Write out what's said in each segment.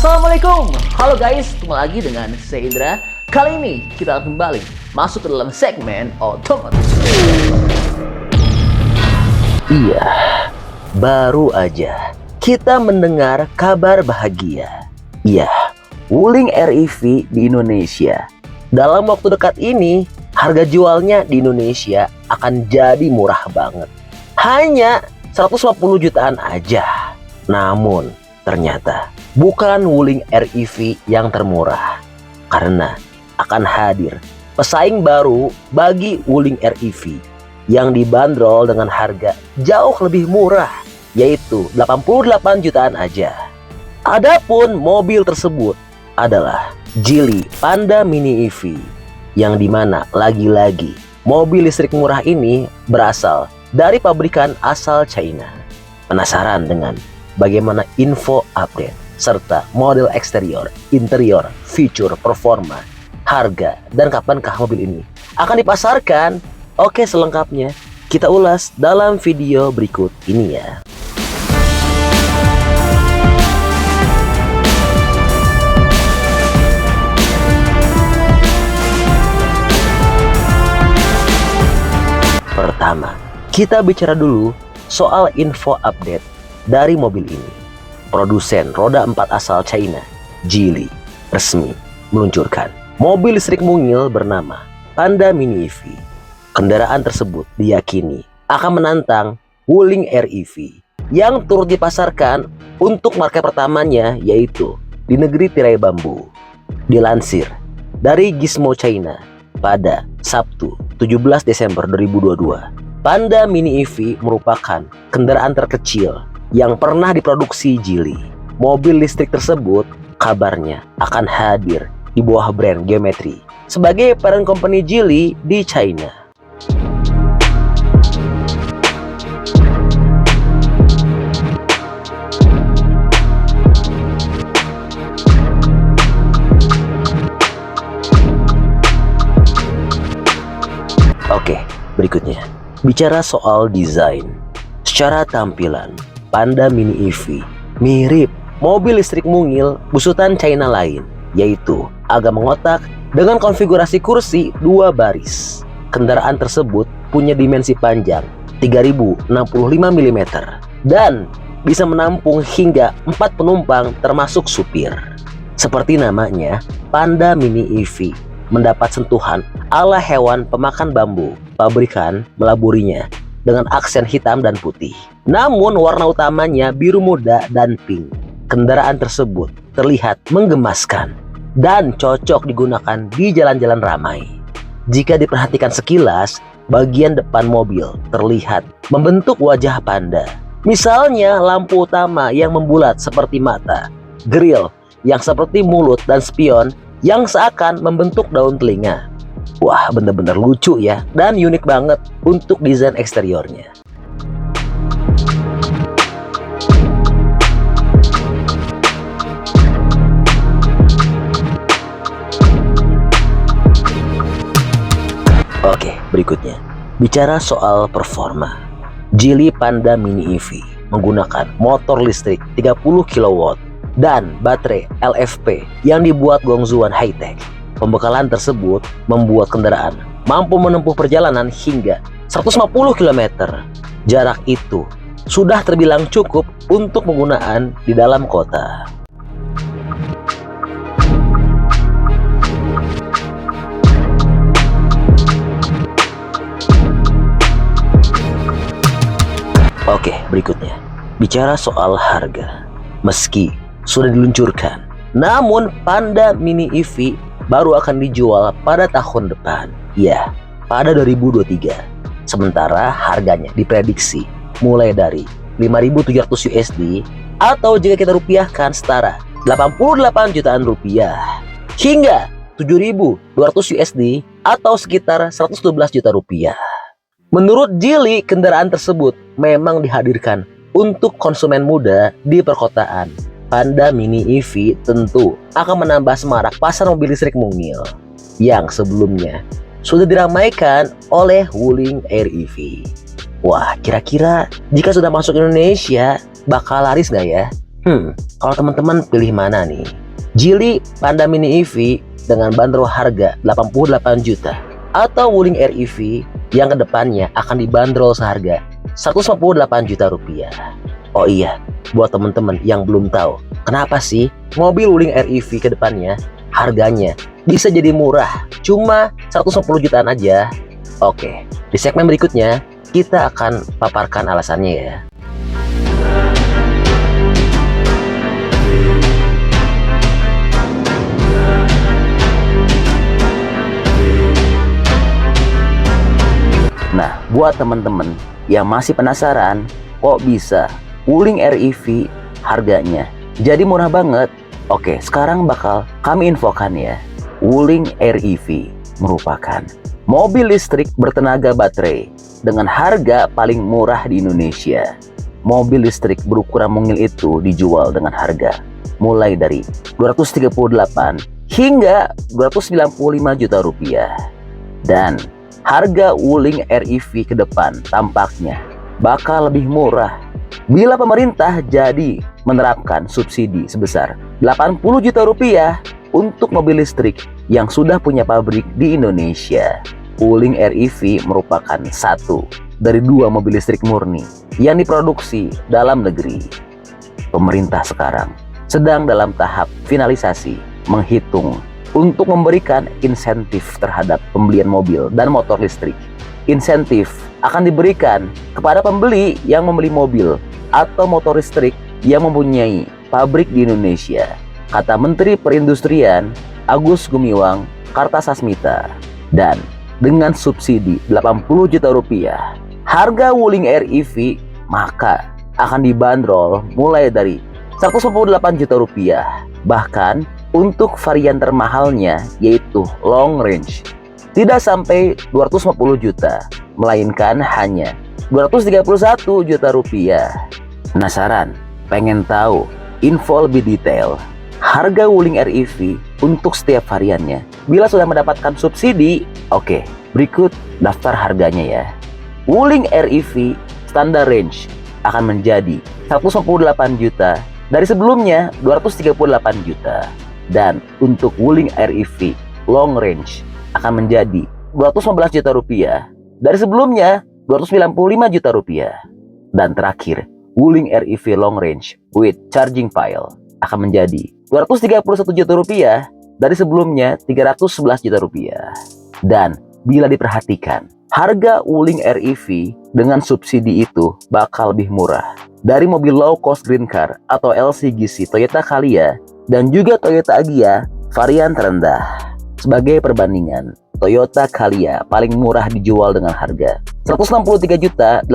Assalamualaikum, halo guys, kembali lagi dengan saya Indra. Kali ini kita akan kembali masuk ke dalam segmen otomotif. Iya, baru aja kita mendengar kabar bahagia. Iya, Wuling REV di Indonesia. Dalam waktu dekat ini, harga jualnya di Indonesia akan jadi murah banget. Hanya 150 jutaan aja. Namun, ternyata bukan Wuling REV yang termurah. Karena akan hadir pesaing baru bagi Wuling REV yang dibanderol dengan harga jauh lebih murah, yaitu 88 jutaan aja. Adapun mobil tersebut adalah Geely Panda Mini EV, yang dimana lagi-lagi mobil listrik murah ini berasal dari pabrikan asal China. Penasaran dengan bagaimana info update serta model eksterior, interior, fitur, performa, harga, dan kapankah mobil ini akan dipasarkan? Oke, selengkapnya kita ulas dalam video berikut ini ya. Pertama, kita bicara dulu soal info update dari mobil ini. Produsen roda 4 asal China, Geely, resmi meluncurkan mobil listrik mungil bernama Panda Mini EV. Kendaraan tersebut diyakini akan menantang Wuling REV yang turut dipasarkan untuk market pertamanya, yaitu di negeri tirai bambu. Dilansir dari Gizmo China pada Sabtu 17 Desember 2022, Panda Mini EV merupakan kendaraan terkecil yang pernah diproduksi Geely. Mobil listrik tersebut kabarnya akan hadir di bawah brand Geometry sebagai parent company Geely di China. Oke, berikutnya bicara soal desain. Secara tampilan, Panda Mini EV mirip mobil listrik mungil busutan China lain, yaitu agak mengotak dengan konfigurasi kursi 2 baris. Kendaraan tersebut punya dimensi panjang 3065 mm dan bisa menampung hingga 4 penumpang termasuk supir. Seperti namanya, Panda Mini EV mendapat sentuhan ala hewan pemakan bambu. Pabrikan melaburinya dengan aksen hitam dan putih. Namun warna utamanya biru muda dan pink. Kendaraan tersebut terlihat menggemaskan dan cocok digunakan di jalan-jalan ramai. Jika diperhatikan sekilas, bagian depan mobil terlihat membentuk wajah panda. Misalnya lampu utama yang membulat seperti mata, grill yang seperti mulut, dan spion yang seakan membentuk daun telinga. Wah, bener-bener lucu ya, dan unik banget untuk desain eksteriornya. Oke, berikutnya bicara soal performa. Geely Panda Mini EV menggunakan motor listrik 30 kW dan baterai LFP yang dibuat Gongzuan High-Tech. Pembekalan tersebut membuat kendaraan mampu menempuh perjalanan hingga 150 km. Jarak itu sudah terbilang cukup untuk penggunaan di dalam kota. Oke, berikutnya bicara soal harga. Meski sudah diluncurkan, namun Panda Mini EV baru akan dijual pada tahun depan, ya, pada 2023. Sementara harganya diprediksi mulai dari 5.700 USD atau jika kita rupiahkan setara 88 jutaan rupiah hingga 7.200 USD atau sekitar 112 juta rupiah. Menurut Geely, kendaraan tersebut memang dihadirkan untuk konsumen muda di perkotaan. Panda Mini EV tentu akan menambah semarak pasar mobil listrik mungil yang sebelumnya sudah diramaikan oleh Wuling REV. Wah, kira-kira jika sudah masuk Indonesia bakal laris nggak ya? Kalau teman-teman pilih mana nih? Geely Panda Mini EV dengan bandrol harga 88 juta atau Wuling REV yang kedepannya akan dibanderol seharga 158 juta rupiah. Oh iya, buat teman-teman yang belum tahu, kenapa sih mobil Wuling REV kedepannya harganya bisa jadi murah, cuma 110 jutaan aja? Oke, di segmen berikutnya kita akan paparkan alasannya ya. Nah, buat teman-teman yang masih penasaran, kok bisa Wuling REV harganya jadi murah banget? Oke, sekarang bakal kami infokan ya. Wuling REV merupakan mobil listrik bertenaga baterai dengan harga paling murah di Indonesia. Mobil listrik berukuran mungil itu dijual dengan harga mulai dari 238 hingga 295 juta rupiah. Dan harga Wuling REV ke depan tampaknya bakal lebih murah bila pemerintah jadi menerapkan subsidi sebesar 80 juta rupiah untuk mobil listrik yang sudah punya pabrik di Indonesia. Wuling REV merupakan satu dari dua mobil listrik murni yang diproduksi dalam negeri. Pemerintah sekarang sedang dalam tahap finalisasi menghitung untuk memberikan insentif terhadap pembelian mobil dan motor listrik. Insentif akan diberikan kepada pembeli yang membeli mobil atau motor listrik yang mempunyai pabrik di Indonesia, kata Menteri Perindustrian Agus Gumiwang Kartasasmita. Dan dengan subsidi 80 juta rupiah, harga Wuling REV maka akan dibanderol mulai dari 198 juta rupiah. Bahkan untuk varian termahalnya yaitu long range tidak sampai 250 juta, melainkan hanya 231 juta rupiah. Penasaran? Pengen tahu info lebih detail harga Wuling REV untuk setiap variannya bila sudah mendapatkan subsidi? Oke, berikut daftar harganya ya. Wuling REV standar range akan menjadi 198 juta dari sebelumnya 238 juta. Dan untuk Wuling REV long range akan menjadi 215 juta rupiah dari sebelumnya 295 juta rupiah. Dan terakhir, Wuling REV long range with charging pile akan menjadi 231 juta rupiah dari sebelumnya 311 juta rupiah. Dan bila diperhatikan, harga Wuling REV dengan subsidi itu bakal lebih murah dari mobil low cost green car atau LCGC Toyota Calya dan juga Toyota Agya varian terendah. Sebagai perbandingan, Toyota Calya paling murah dijual dengan harga Rp163.800.000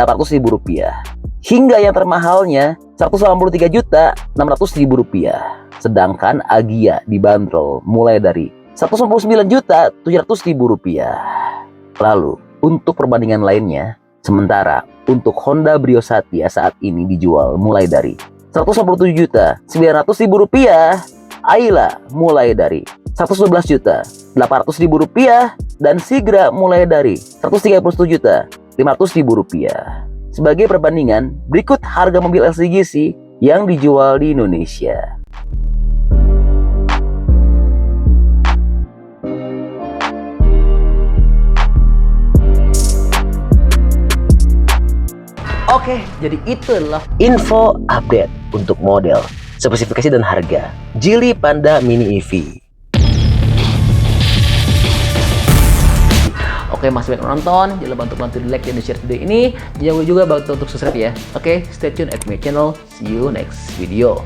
hingga yang termahalnya Rp183.600.000. Sedangkan Agya dibanderol mulai dari Rp199.700.000. Lalu untuk perbandingan lainnya, sementara untuk Honda Brio Satya saat ini dijual mulai dari Rp157.900.000, Ayla mulai dari Rp111.800.000 dan Sigra mulai dari Rp137.500.000. Sebagai perbandingan, berikut harga mobil LCGC yang dijual di Indonesia. Oke, jadi itu adalah info update untuk model, spesifikasi dan harga Geely Panda Mini EV. Oke, masih banyak menonton, jangan lupa untuk bantu di like dan di share video ini. Jangan lupa juga bantu untuk subscribe ya. Oke, stay tune at my channel. See you next video.